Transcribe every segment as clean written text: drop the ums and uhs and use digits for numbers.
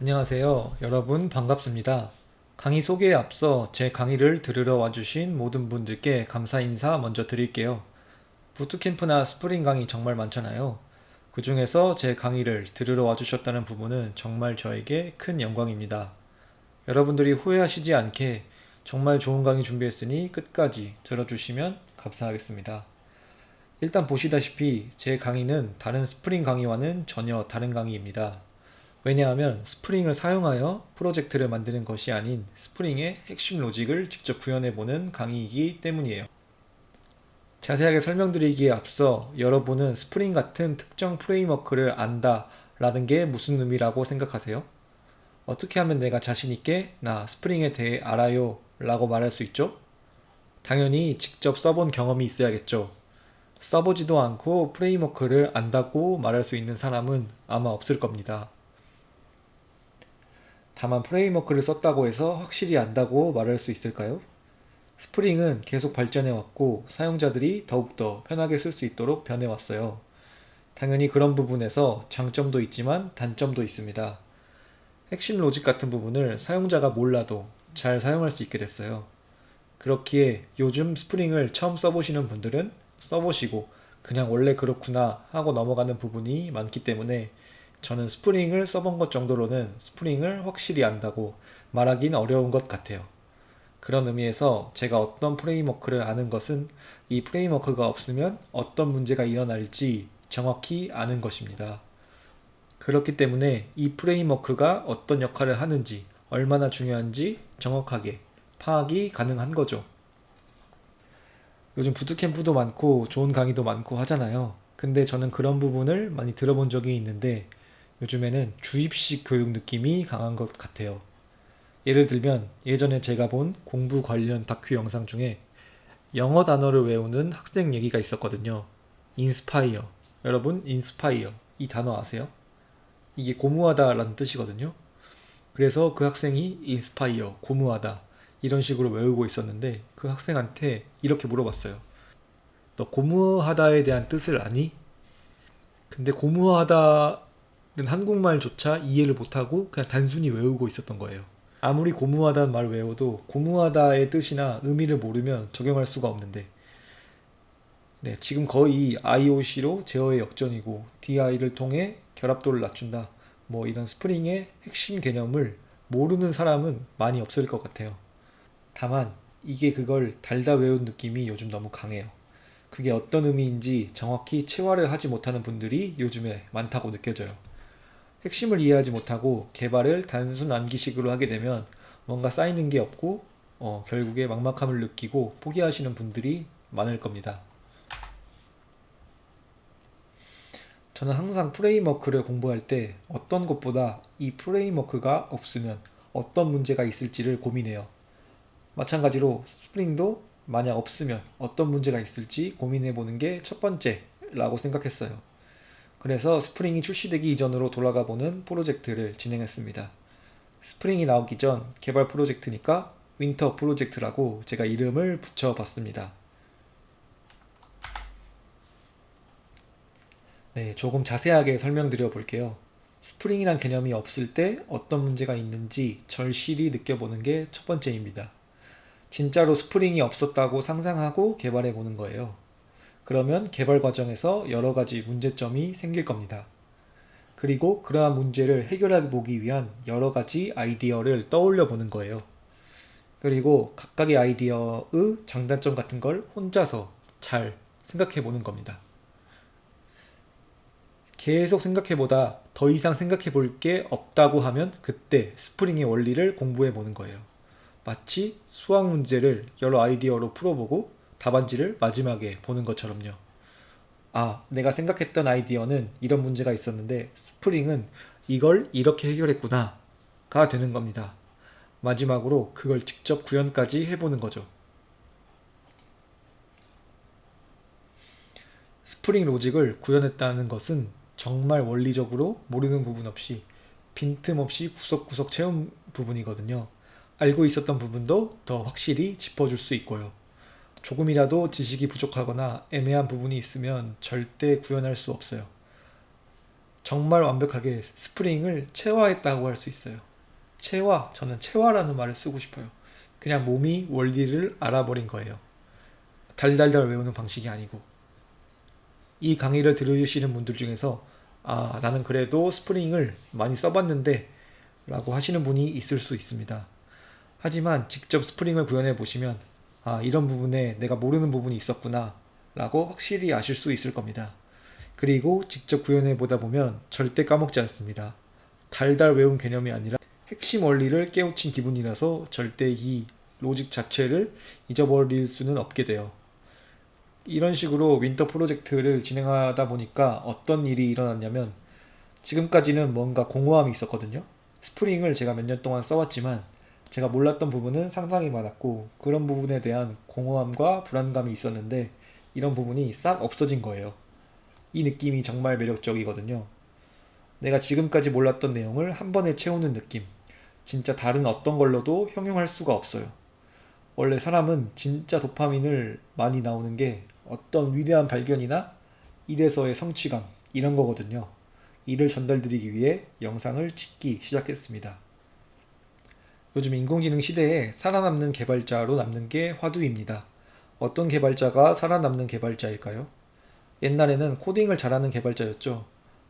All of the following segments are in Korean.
안녕하세요. 여러분 반갑습니다. 강의 소개에 앞서 제 강의를 들으러 와주신 모든 분들께 감사 인사 먼저 드릴게요. 부트캠프나 스프링 강의 정말 많잖아요. 그 중에서 제 강의를 들으러 와주셨다는 부분은 정말 저에게 큰 영광입니다. 여러분들이 후회하시지 않게 정말 좋은 강의 준비했으니 끝까지 들어주시면 감사하겠습니다. 일단 보시다시피 제 강의는 다른 스프링 강의와는 전혀 다른 강의입니다. 왜냐하면 스프링을 사용하여 프로젝트를 만드는 것이 아닌 스프링의 핵심 로직을 직접 구현해보는 강의이기 때문이에요. 자세하게 설명드리기에 앞서 여러분은 스프링 같은 특정 프레임워크를 안다 라는 게 무슨 의미라고 생각하세요? 어떻게 하면 내가 자신있게 나 스프링에 대해 알아요 라고 말할 수 있죠? 당연히 직접 써본 경험이 있어야겠죠. 써보지도 않고 프레임워크를 안다고 말할 수 있는 사람은 아마 없을 겁니다. 다만 프레임워크를 썼다고 해서 확실히 안다고 말할 수 있을까요? 스프링은 계속 발전해왔고 사용자들이 더욱더 편하게 쓸 수 있도록 변해왔어요. 당연히 그런 부분에서 장점도 있지만 단점도 있습니다. 핵심 로직 같은 부분을 사용자가 몰라도 잘 사용할 수 있게 됐어요. 그렇기에 요즘 스프링을 처음 써보시는 분들은 써보시고 그냥 원래 그렇구나 하고 넘어가는 부분이 많기 때문에 저는 스프링을 써본 것 정도로는 스프링을 확실히 안다고 말하긴 어려운 것 같아요. 그런 의미에서 제가 어떤 프레임워크를 아는 것은 이 프레임워크가 없으면 어떤 문제가 일어날지 정확히 아는 것입니다. 그렇기 때문에 이 프레임워크가 어떤 역할을 하는지 얼마나 중요한지 정확하게 파악이 가능한 거죠. 요즘 부트캠프도 많고 좋은 강의도 많고 하잖아요. 근데 저는 그런 부분을 많이 들어본 적이 있는데 요즘에는 주입식 교육 느낌이 강한 것 같아요. 예를 들면 예전에 제가 본 공부 관련 다큐 영상 중에 영어 단어를 외우는 학생 얘기가 있었거든요. 인스파이어. 여러분, 인스파이어. 이 단어 아세요? 이게 고무하다라는 뜻이거든요. 그래서 그 학생이 인스파이어, 고무하다. 이런 식으로 외우고 있었는데 그 학생한테 이렇게 물어봤어요. 너 고무하다에 대한 뜻을 아니? 근데 고무하다는 한국말조차 이해를 못하고 그냥 단순히 외우고 있었던 거예요. 아무리 고무하다는 말 외워도 고무하다의 뜻이나 의미를 모르면 적용할 수가 없는데 네, 지금 거의 IOC로 제어의 역전이고 DI를 통해 결합도를 낮춘다. 뭐 이런 스프링의 핵심 개념을 모르는 사람은 많이 없을 것 같아요. 다만 이게 그걸 달다 외운 느낌이 요즘 너무 강해요. 그게 어떤 의미인지 정확히 체화를 하지 못하는 분들이 요즘에 많다고 느껴져요. 핵심을 이해하지 못하고 개발을 단순 암기식으로 하게 되면 뭔가 쌓이는 게 없고 결국에 막막함을 느끼고 포기하시는 분들이 많을 겁니다. 저는 항상 프레임워크를 공부할 때 어떤 것보다 이 프레임워크가 없으면 어떤 문제가 있을지를 고민해요. 마찬가지로 스프링도 만약 없으면 어떤 문제가 있을지 고민해 보는 게 첫 번째라고 생각했어요. 그래서 스프링이 출시되기 이전으로 돌아가 보는 프로젝트를 진행했습니다. 스프링이 나오기 전 개발 프로젝트니까 윈터 프로젝트라고 제가 이름을 붙여봤습니다. 네, 조금 자세하게 설명드려 볼게요. 스프링이란 개념이 없을 때 어떤 문제가 있는지 절실히 느껴보는 게 첫 번째입니다. 진짜로 스프링이 없었다고 상상하고 개발해 보는 거예요. 그러면 개발 과정에서 여러 가지 문제점이 생길 겁니다. 그리고 그러한 문제를 해결해 보기 위한 여러 가지 아이디어를 떠올려 보는 거예요. 그리고 각각의 아이디어의 장단점 같은 걸 혼자서 잘 생각해 보는 겁니다. 계속 생각해보다 더 이상 생각해 볼 게 없다고 하면 그때 스프링의 원리를 공부해 보는 거예요. 마치 수학 문제를 여러 아이디어로 풀어보고 답안지를 마지막에 보는 것처럼요. 아, 내가 생각했던 아이디어는 이런 문제가 있었는데 스프링은 이걸 이렇게 해결했구나가 되는 겁니다. 마지막으로 그걸 직접 구현까지 해보는 거죠. 스프링 로직을 구현했다는 것은 정말 원리적으로 모르는 부분 없이 빈틈없이 구석구석 채운 부분이거든요. 알고 있었던 부분도 더 확실히 짚어줄 수 있고요. 조금이라도 지식이 부족하거나 애매한 부분이 있으면 절대 구현할 수 없어요. 정말 완벽하게 스프링을 체화했다고 할 수 있어요. 체화, 저는 체화라는 말을 쓰고 싶어요. 그냥 몸이 원리를 알아버린 거예요. 달달달 외우는 방식이 아니고. 이 강의를 들으시는 분들 중에서 나는 그래도 스프링을 많이 써봤는데 라고 하시는 분이 있을 수 있습니다. 하지만 직접 스프링을 구현해 보시면 이런 부분에 내가 모르는 부분이 있었구나 라고 확실히 아실 수 있을 겁니다. 그리고 직접 구현해 보다 보면 절대 까먹지 않습니다. 달달 외운 개념이 아니라 핵심 원리를 깨우친 기분이라서 절대 이 로직 자체를 잊어버릴 수는 없게 돼요. 이런 식으로 윈터 프로젝트를 진행하다 보니까 어떤 일이 일어났냐면 지금까지는 뭔가 공허함이 있었거든요. 스프링을 제가 몇 년 동안 써왔지만 제가 몰랐던 부분은 상당히 많았고 그런 부분에 대한 공허함과 불안감이 있었는데 이런 부분이 싹 없어진 거예요. 이 느낌이 정말 매력적이거든요. 내가 지금까지 몰랐던 내용을 한 번에 채우는 느낌. 진짜 다른 어떤 걸로도 형용할 수가 없어요. 원래 사람은 진짜 도파민을 많이 나오는 게 어떤 위대한 발견이나 일에서의 성취감 이런 거거든요. 이를 전달드리기 위해 영상을 찍기 시작했습니다. 요즘 인공지능 시대에 살아남는 개발자로 남는 게 화두입니다. 어떤 개발자가 살아남는 개발자일까요? 옛날에는 코딩을 잘하는 개발자였죠.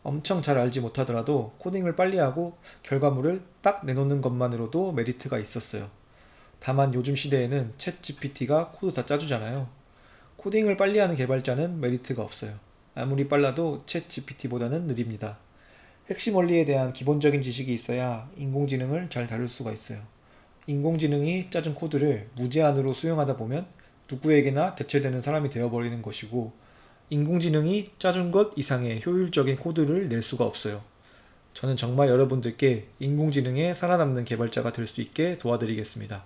엄청 잘 알지 못하더라도 코딩을 빨리 하고 결과물을 딱 내놓는 것만으로도 메리트가 있었어요. 다만 요즘 시대에는 챗 GPT가 코드 다 짜주잖아요. 코딩을 빨리 하는 개발자는 메리트가 없어요. 아무리 빨라도 챗 GPT보다는 느립니다. 핵심 원리에 대한 기본적인 지식이 있어야 인공지능을 잘 다룰 수가 있어요. 인공지능이 짜준 코드를 무제한으로 수용하다 보면 누구에게나 대체되는 사람이 되어버리는 것이고 인공지능이 짜준 것 이상의 효율적인 코드를 낼 수가 없어요. 저는 정말 여러분들께 인공지능에 살아남는 개발자가 될 수 있게 도와드리겠습니다.